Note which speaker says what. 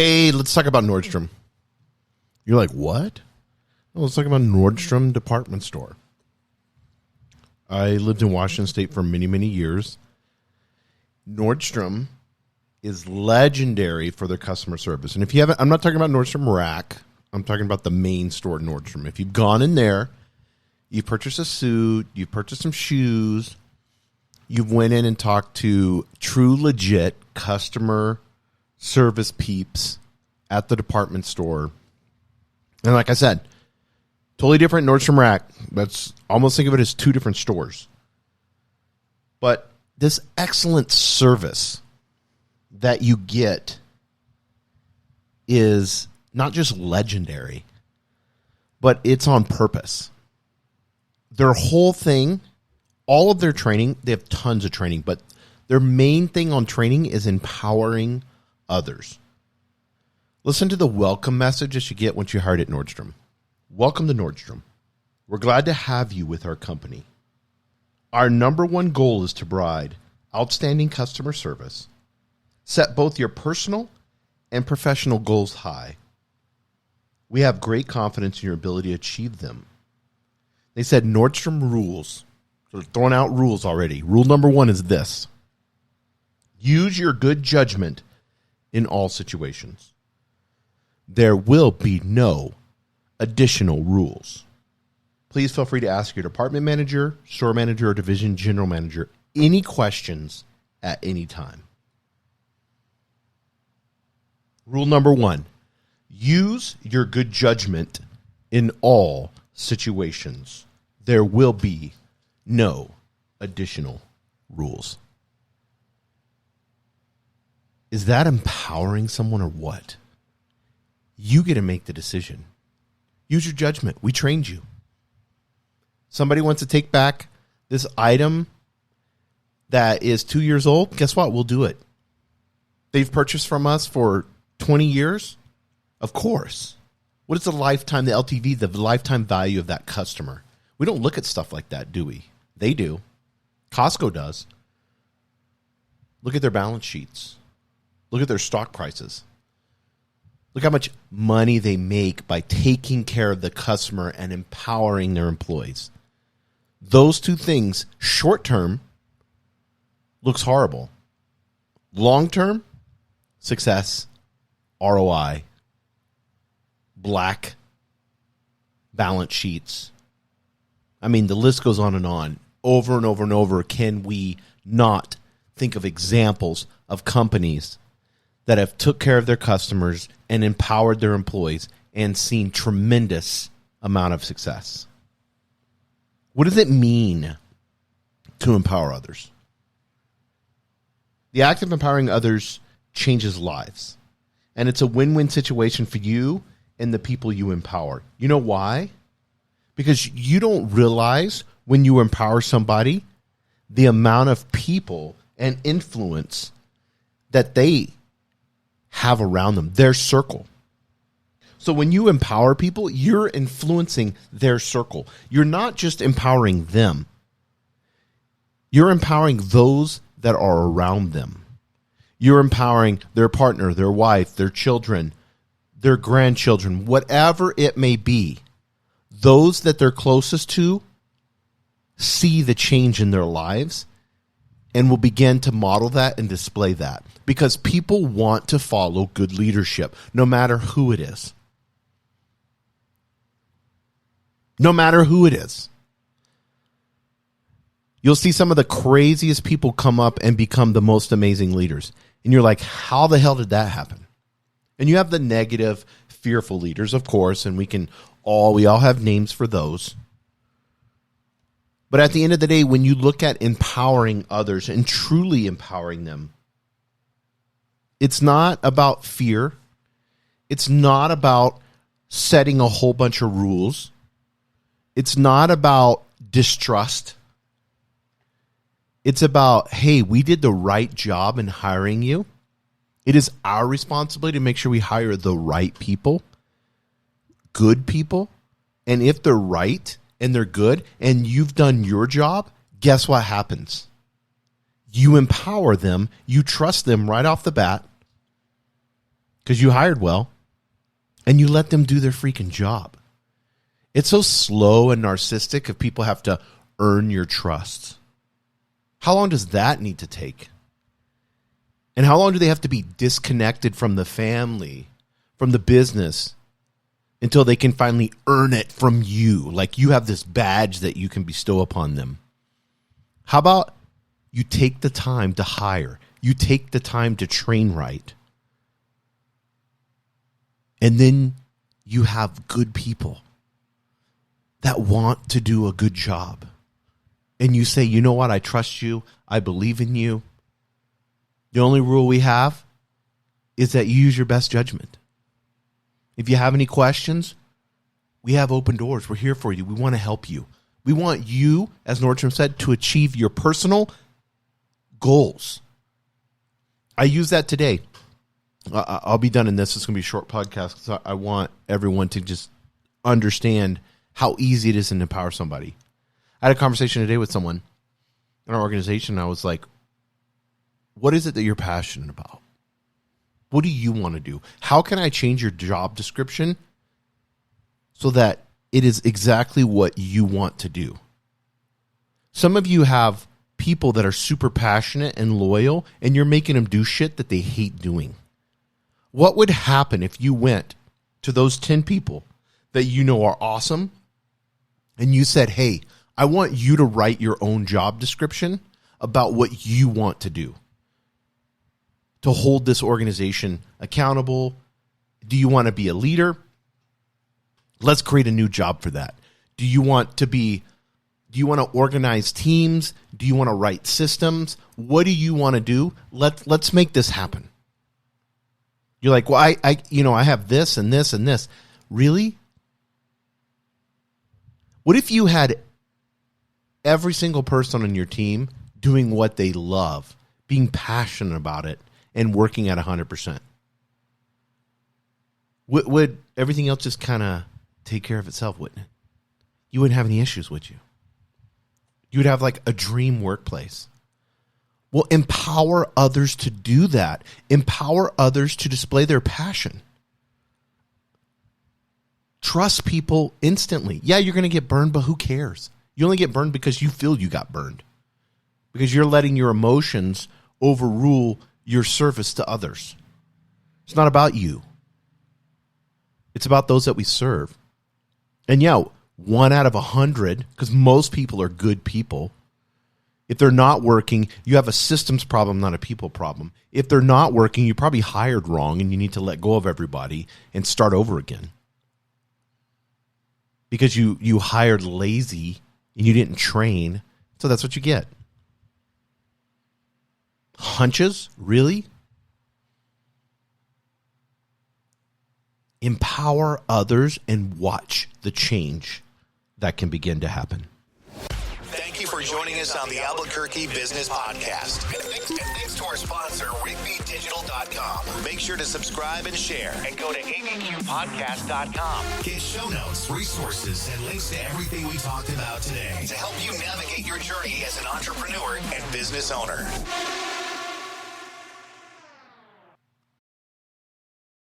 Speaker 1: Hey, let's talk about Nordstrom. You're like, what? Well, let's talk about Nordstrom department store. I lived in Washington State for many, many years. Nordstrom is legendary for their customer service. And if you haven't, I'm not talking about Nordstrom Rack. I'm talking about the main store, Nordstrom. If you've gone in there, you've purchased a suit, you've purchased some shoes, you've went in and talked to true, legit customer service peeps at the department store. And like I said, totally different Nordstrom Rack. That's almost think of it as two different stores. But this excellent service that you get is not just legendary, but it's on purpose. Their whole thing, all of their training, they have tons of training, but their main thing on training is empowering others. Listen to the welcome message that you get once you hired at Nordstrom. Welcome to Nordstrom. We're glad to have you with our company. Our number one goal is to provide outstanding customer service, set both your personal and professional goals high. We have great confidence in your ability to achieve them. They said Nordstrom rules. So they're throwing out rules already. Rule number one is this. Use your good judgment in all situations. There will be no additional rules. Please feel free to ask your department manager, store manager, or division general manager any questions at any time. Rule number one, use your good judgment in all situations. There will be no additional rules. Is that empowering someone or what? You get to make the decision. Use your judgment. We trained you. Somebody wants to take back this item that is 2 years old. Guess what? We'll do it. They've purchased from us for 20 years. Of course. What is the lifetime, the LTV, the lifetime value of that customer? We don't look at stuff like that, do we? They do. Costco does. Look at their balance sheets. Look at their stock prices. Look how much money they make by taking care of the customer and empowering their employees. Those two things, short term, looks horrible. Long term, success, ROI, black balance sheets. I mean, the list goes on and on. Over and over and over, can we not think of examples of companies that have took care of their customers and empowered their employees and seen tremendous amount of success? What does it mean to empower others? The act of empowering others changes lives. And it's a win-win situation for you and the people you empower. You know why? Because you don't realize when you empower somebody the amount of people and influence that they have around them, their circle. So when you empower people, you're influencing their circle. You're not just empowering them. You're empowering those that are around them. You're empowering their partner, their wife, their children, their grandchildren, whatever it may be. Those that they're closest to see the change in their lives and will begin to model that and display that, because people want to follow good leadership, no matter who it is. No matter who it is. You'll see some of the craziest people come up and become the most amazing leaders. And you're like, how the hell did that happen? And you have the negative, fearful leaders, of course, and we all have names for those. But at the end of the day, when you look at empowering others and truly empowering them, it's not about fear. It's not about setting a whole bunch of rules. It's not about distrust. It's about, hey, we did the right job in hiring you. It is our responsibility to make sure we hire the right people, good people. And if they're right and they're good and you've done your job, guess what happens? You empower them. You trust them right off the bat because you hired well and you let them do their freaking job. It's so slow and narcissistic if people have to earn your trust. How long does that need to take? And how long do they have to be disconnected from the family, from the business, until they can finally earn it from you? Like you have this badge that you can bestow upon them. How about you take the time to hire? You take the time to train right. And then you have good people that want to do a good job. And you say, you know what? I trust you. I believe in you. The only rule we have is that you use your best judgment. If you have any questions, we have open doors. We're here for you. We want to help you. We want you, as Nordstrom said, to achieve your personal goals. I use that today. I'll be done in this. It's going to be a short podcast because I want everyone to just understand how easy it is to empower somebody. I had a conversation today with someone in our organization. And I was like, what is it that you're passionate about? What do you want to do? How can I change your job description so that it is exactly what you want to do? Some of you have people that are super passionate and loyal, and you're making them do shit that they hate doing. What would happen if you went to those 10 people that you know are awesome and you said, hey, I want you to write your own job description about what you want to do to hold this organization accountable? Do you want to be a leader? Let's create a new job for that. Do you want to organize teams? Do you want to write systems? What do you want to do? Let's make this happen. You're like, well, I have this and this and this. Really? What if you had every single person on your team doing what they love, being passionate about it, and working at 100%? Would everything else just kind of take care of itself, wouldn't it? You wouldn't have any issues, would you? You would have like a dream workplace. Well, empower others to do that. Empower others to display their passion. Trust people instantly. Yeah, you're going to get burned, but who cares? You only get burned because you feel you got burned. Because you're letting your emotions overrule your service to others. It's not about you. It's about those that we serve. And yeah, 1 out of 100, because most people are good people. If they're not working, you have a systems problem, not a people problem. If they're not working, you probably hired wrong and you need to let go of everybody and start over again. Because you hired lazy and you didn't train, so that's what you get. Hunches? Really? Empower others and watch the change that can begin to happen.
Speaker 2: Thank you for joining us on the Albuquerque Business Podcast. And thanks to our sponsor, RigbyDigital.com. Make sure to subscribe and share. And go to abqpodcast.com. Get show notes, resources, and links to everything we talked about today to help you navigate your journey as an entrepreneur and business owner.